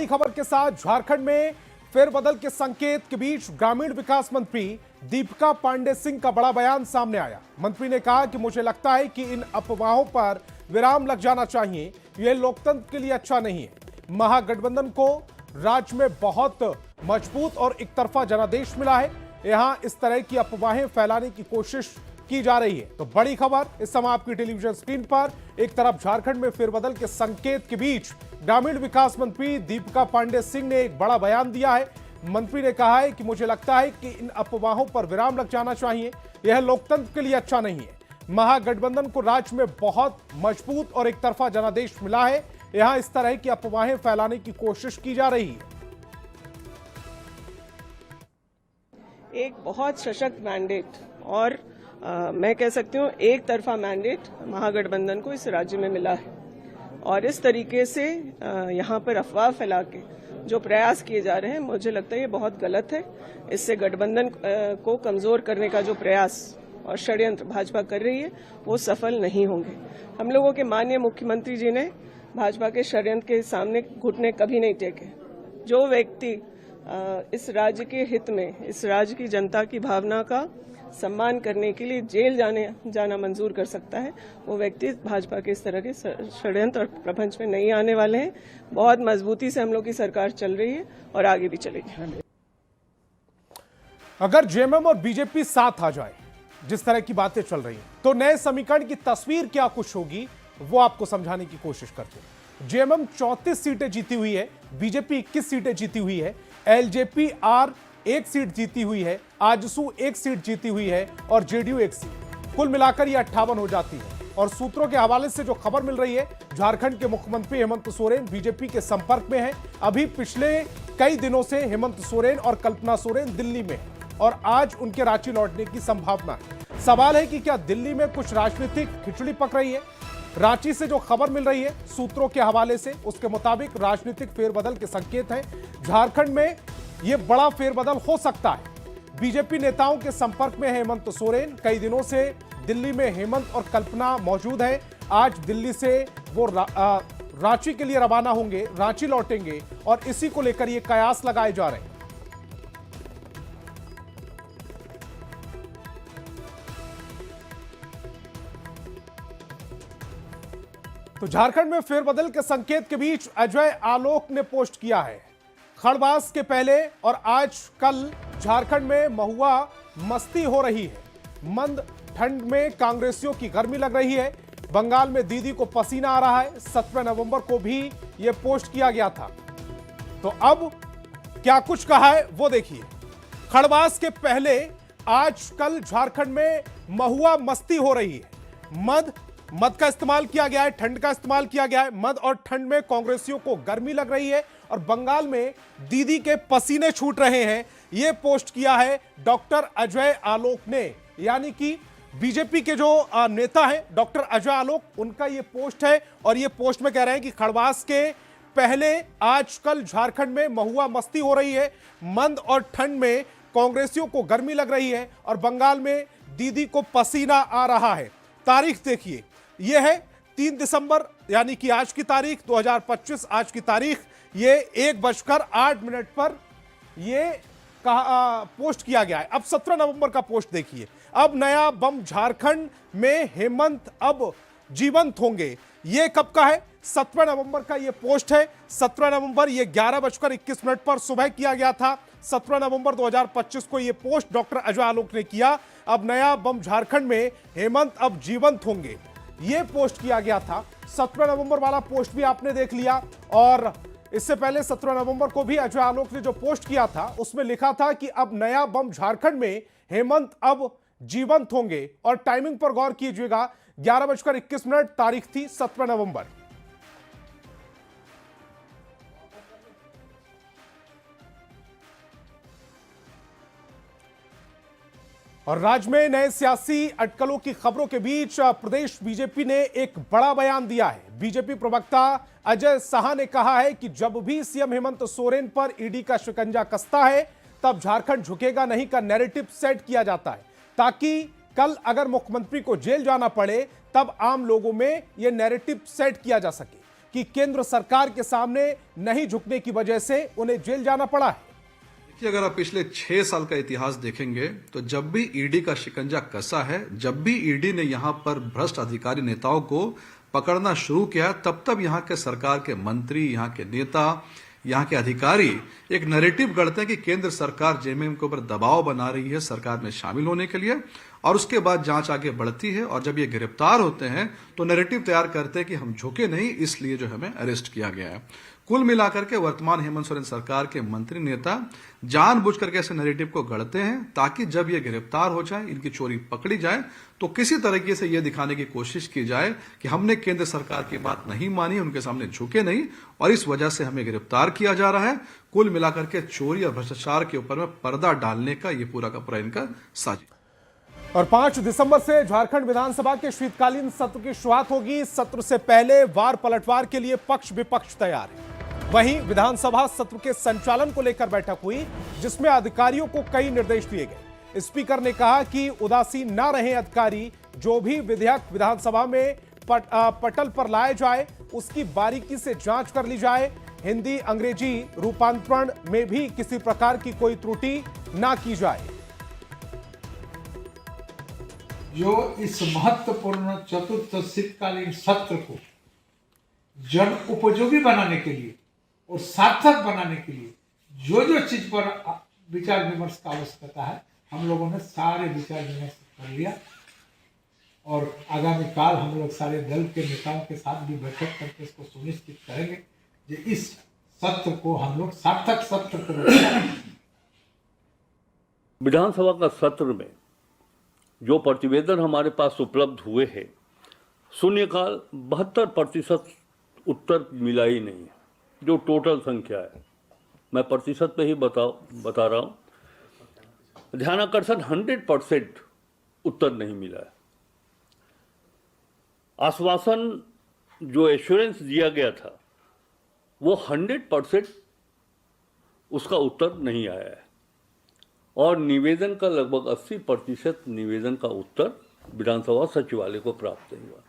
बड़ी खबर के साथ झारखंड में फेरबदल के संकेत के बीच ग्रामीण विकास मंत्री दीपिका पांडे सिंह का बड़ा बयान सामने आया। मंत्री ने कहा कि मुझे लगता है कि इन अफवाहों पर विराम लग जाना चाहिए, यह लोकतंत्र के लिए अच्छा नहीं है। महागठबंधन को राज्य में बहुत मजबूत और एक तरफा जनादेश मिला है, यहां इस तरह की अफवाहें फैलाने की कोशिश की जा रही है। तो बड़ी खबर इस समय आपकी टेलीविजन स्क्रीन पर। एक तरफ झारखंड में फेरबदल के संकेत के बीच ग्रामीण विकास मंत्री दीपिका पांडे सिंह ने एक बड़ा बयान दिया है। मंत्री ने कहा है कि मुझे लगता है कि इन अफवाहों पर विराम लग जाना चाहिए, यह लोकतंत्र के लिए अच्छा नहीं है। महागठबंधन को राज्य में बहुत मजबूत और एक तरफा जनादेश मिला है, यहां इस तरह की अफवाहें फैलाने की कोशिश की जा रही है। एक बहुत सशक्त मैंडेट और मैं कह सकती हूँ एक तरफा मैंडेट महागठबंधन को इस राज्य में मिला है और इस तरीके से यहाँ पर अफवाह फैला के जो प्रयास किए जा रहे हैं, मुझे लगता है ये बहुत गलत है। इससे गठबंधन को कमजोर करने का जो प्रयास और षड्यंत्र भाजपा कर रही है वो सफल नहीं होंगे। हम लोगों के माननीय मुख्यमंत्री जी ने भाजपा के षड्यंत्र के सामने घुटने कभी नहीं टेके। जो व्यक्ति इस राज्य के हित में, इस राज्य की जनता की भावना का सम्मान करने के लिए जेल जाना मंजूर कर सकता है, वो व्यक्ति भाजपा के इस तरह के षड्यंत्र और प्रपंच में नहीं आने वाले हैं। बहुत मजबूती से हम लोग की सरकार चल रही है और आगे भी चलेगी। अगर जेएमएम और बीजेपी साथ आ जाए, जिस तरह की बातें चल रही हैं, तो नए समीकरण की तस्वीर क्या कुछ होगी वो आपको समझाने की कोशिश करते हैं। जेएमएम 34 सीटें जीती हुई है, बीजेपी 21 सीटें जीती हुई है, एलजेपी आर 1 सीट जीती हुई है, आजसू 1 सीट जीती हुई है और जेडीयू 1 सीट। कुल मिलाकर यह 58 हो जाती है। और सूत्रों के हवाले से जो खबर मिल रही है, झारखंड के मुख्यमंत्री हेमंत सोरेन बीजेपी के संपर्क में हैं। अभी पिछले कई दिनों से हेमंत सोरेन और कल्पना सोरेन दिल्ली में हैं और आज उनके रांची लौटने की संभावना है। सवाल है कि क्या दिल्ली में कुछ राजनीतिक खिचड़ी पक रही है? रांची से जो खबर मिल रही है सूत्रों के हवाले से, उसके मुताबिक राजनीतिक फेरबदल के संकेत हैं। झारखंड में यह बड़ा फेरबदल हो सकता है। बीजेपी नेताओं के संपर्क में हेमंत सोरेन, कई दिनों से दिल्ली में हेमंत और कल्पना मौजूद है। आज दिल्ली से वो रांची के लिए रवाना होंगे, रांची लौटेंगे और इसी को लेकर ये कयास लगाए जा रहे हैं। तो झारखंड में फेरबदल के संकेत के बीच अजय आलोक ने पोस्ट किया है। खड़बास के पहले और आज कल झारखंड में महुआ मस्ती हो रही है। मंद ठंड में कांग्रेसियों की गर्मी लग रही है। बंगाल में दीदी को पसीना आ रहा है। 17 नवंबर को भी यह पोस्ट किया गया था। तो अब क्या कुछ कहा है वो देखिए। खड़बास के पहले आज कल झारखंड में महुआ मस्ती हो रही है। मद का इस्तेमाल किया गया है, ठंड का इस्तेमाल किया गया है। मद और ठंड में कांग्रेसियों को गर्मी लग रही है और बंगाल में दीदी के पसीने छूट रहे हैं। यह पोस्ट किया है डॉक्टर अजय आलोक ने, यानी कि बीजेपी के जो नेता हैं डॉक्टर अजय आलोक, उनका यह पोस्ट है। और यह पोस्ट में कह रहे हैं कि खड़बास के पहले आजकल झारखंड में महुआ मस्ती हो रही है। मंद और ठंड में कांग्रेसियों को गर्मी लग रही है और बंगाल में दीदी को पसीना आ रहा है। तारीख देखिए, यह है 3 दिसंबर, यानी कि आज की तारीख 2025, आज की तारीख। ये 1:08 पर ये पोस्ट किया गया है। अब 17 नवंबर का पोस्ट देखिए। अब नया बम झारखंड में हेमंत अब जीवंत होंगे। ये कब का है? 17 नवंबर का ये पोस्ट है। 17 नवंबर ये 11:21 पर सुबह किया गया था। 17 नवंबर 2025 को ये पोस्ट डॉक्टर अजय आलोक ने किया। अब नया बम झारखंड में हेमंत अब जीवंत होंगे, ये पोस्ट किया गया था। 17 नवंबर वाला पोस्ट भी आपने देख लिया। और इससे पहले 17 नवंबर को भी अजय आलोक ने जो पोस्ट किया था उसमें लिखा था कि अब नया बम झारखंड में हेमंत अब जीवंत होंगे। और टाइमिंग पर गौर कीजिएगा, 11:21 तारीख थी 17 नवंबर। और राज्य में नए सियासी अटकलों की खबरों के बीच प्रदेश बीजेपी ने एक बड़ा बयान दिया है। बीजेपी प्रवक्ता अजय साहा ने कहा है कि जब भी सीएम हेमंत सोरेन पर ईडी का शिकंजा कसता है तब झारखंड झुकेगा नहीं का नैरेटिव सेट किया जाता है, ताकि कल अगर मुख्यमंत्री को जेल जाना पड़े तब आम लोगों में यह नैरेटिव सेट किया जा सके। कि केंद्र सरकार के सामने नहीं झुकने की वजह से उन्हें जेल जाना पड़ा है। देखिए, अगर आप पिछले 6 साल का इतिहास देखेंगे तो जब भी ईडी का शिकंजा कसा है, जब भी ईडी ने यहां पर भ्रष्ट अधिकारी नेताओं को पकड़ना शुरू किया, तब तब यहां के सरकार के मंत्री, यहां के नेता, यहां के अधिकारी एक नैरेटिव गढ़ते हैं कि केंद्र सरकार जेएमएम के ऊपर दबाव बना रही है सरकार में शामिल होने के लिए, और उसके बाद जांच आगे बढ़ती है और जब ये गिरफ्तार होते हैं तो नैरेटिव तैयार करते हैं कि हम झुके नहीं, इसलिए जो हमें अरेस्ट किया गया है। कुल मिलाकर के वर्तमान हेमंत सोरेन सरकार के मंत्री नेता जानबूझ करके ऐसे नैरेटिव को गढ़ते हैं ताकि जब ये गिरफ्तार हो जाए, इनकी चोरी पकड़ी जाए, तो किसी तरीके से ये दिखाने की कोशिश की जाए कि हमने केंद्र सरकार की बात नहीं मानी, उनके सामने झुके नहीं और इस वजह से हमें गिरफ्तार किया जा रहा है। कुल मिलाकर के चोरी और भ्रष्टाचार के ऊपर में पर्दा डालने का ये पूरा का पूरा इनका साजिश। और 5 दिसंबर से झारखंड विधानसभा के शीतकालीन सत्र की शुरुआत होगी। सत्र से पहले वार पलटवार के लिए पक्ष विपक्ष तैयार है। वहीं विधानसभा सत्र के संचालन को लेकर बैठक हुई, जिसमें अधिकारियों को कई निर्देश दिए गए। स्पीकर ने कहा कि उदासीन न रहे अधिकारी, जो भी विधेयक विधानसभा में पटल पर लाए जाए उसकी बारीकी से जांच कर ली जाए। हिंदी अंग्रेजी रूपांतरण में भी किसी प्रकार की कोई त्रुटि ना की जाए। जो इस महत्वपूर्ण चतुर्थ शीतकालीन सत्र को जन उपयोगी बनाने के लिए और सार्थक बनाने के लिए जो चीज पर विचार विमर्श का आवश्यकता है, हम लोगों ने सारे विचार विमर्श कर लिया और आगामी काल हम लोग सारे दल के नेताओं के साथ भी बैठक करके इसको सुनिश्चित करेंगे कि इस सत्र को हम लोग सार्थक सत्र करेंगे। विधानसभा का सत्र में जो प्रतिवेदन हमारे पास उपलब्ध हुए हैं, शून्यकाल 72% उत्तर मिला ही नहीं है, जो टोटल संख्या है। मैं प्रतिशत पे ही बता रहा हूँ। ध्यानाकर्षण 100% उत्तर नहीं मिला है। आश्वासन जो एश्योरेंस दिया गया था वो 100% उसका उत्तर नहीं आया है और निवेदन का लगभग 80% निवेदन का उत्तर विधानसभा सचिवालय को प्राप्त नहीं हुआ।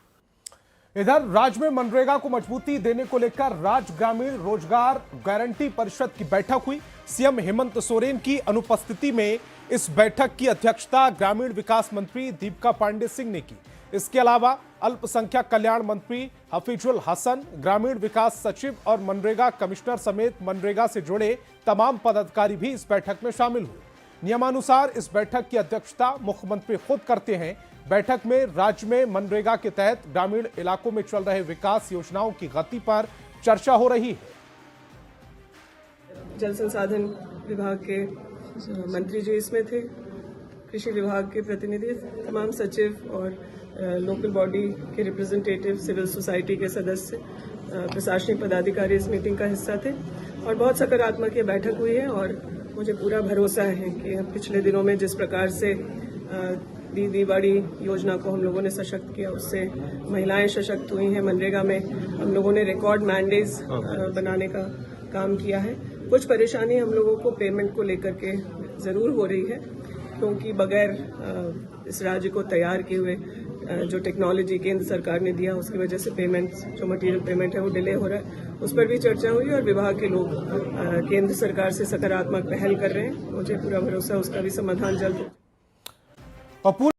इधर राज्य में मनरेगा को मजबूती देने को लेकर राज्य ग्रामीण रोजगार गारंटी परिषद की बैठक हुई। सीएम हेमंत सोरेन की अनुपस्थिति में इस बैठक की अध्यक्षता ग्रामीण विकास मंत्री दीपिका पांडे सिंह ने की। इसके अलावा अल्पसंख्यक कल्याण मंत्री हफीजुल हसन, ग्रामीण विकास सचिव और मनरेगा कमिश्नर समेत मनरेगा से जुड़े तमाम पदाधिकारी भी इस बैठक में शामिल हुए। नियमानुसार इस बैठक की अध्यक्षता मुख्यमंत्री खुद करते हैं। बैठक में राज्य में मनरेगा के तहत ग्रामीण इलाकों में चल रहे विकास योजनाओं की गति पर चर्चा हो रही है। जल संसाधन विभाग के मंत्री जी इसमें थे, कृषि विभाग के प्रतिनिधि, तमाम सचिव और लोकल बॉडी के रिप्रेजेंटेटिव, सिविल सोसाइटी के सदस्य, प्रशासनिक पदाधिकारी इस मीटिंग का हिस्सा थे और बहुत सकारात्मक ये बैठक हुई है। और मुझे पूरा भरोसा है कि पिछले दिनों में जिस प्रकार से दीदी बाड़ी योजना को हम लोगों ने सशक्त किया, उससे महिलाएं सशक्त हुई हैं। मनरेगा में हम लोगों ने रिकॉर्ड मैंडेज बनाने का काम किया है। कुछ परेशानी हम लोगों को पेमेंट को लेकर के जरूर हो रही है, क्योंकि बगैर इस राज्य को तैयार किए हुए जो टेक्नोलॉजी केंद्र सरकार ने दिया, उसकी वजह से पेमेंट, जो मटेरियल पेमेंट है वो डिले हो रहा है। उस पर भी चर्चा हुई और विभाग के लोग केंद्र सरकार से सकारात्मक पहल कर रहे हैं। मुझे पूरा भरोसा उसका भी समाधान जल्द हो।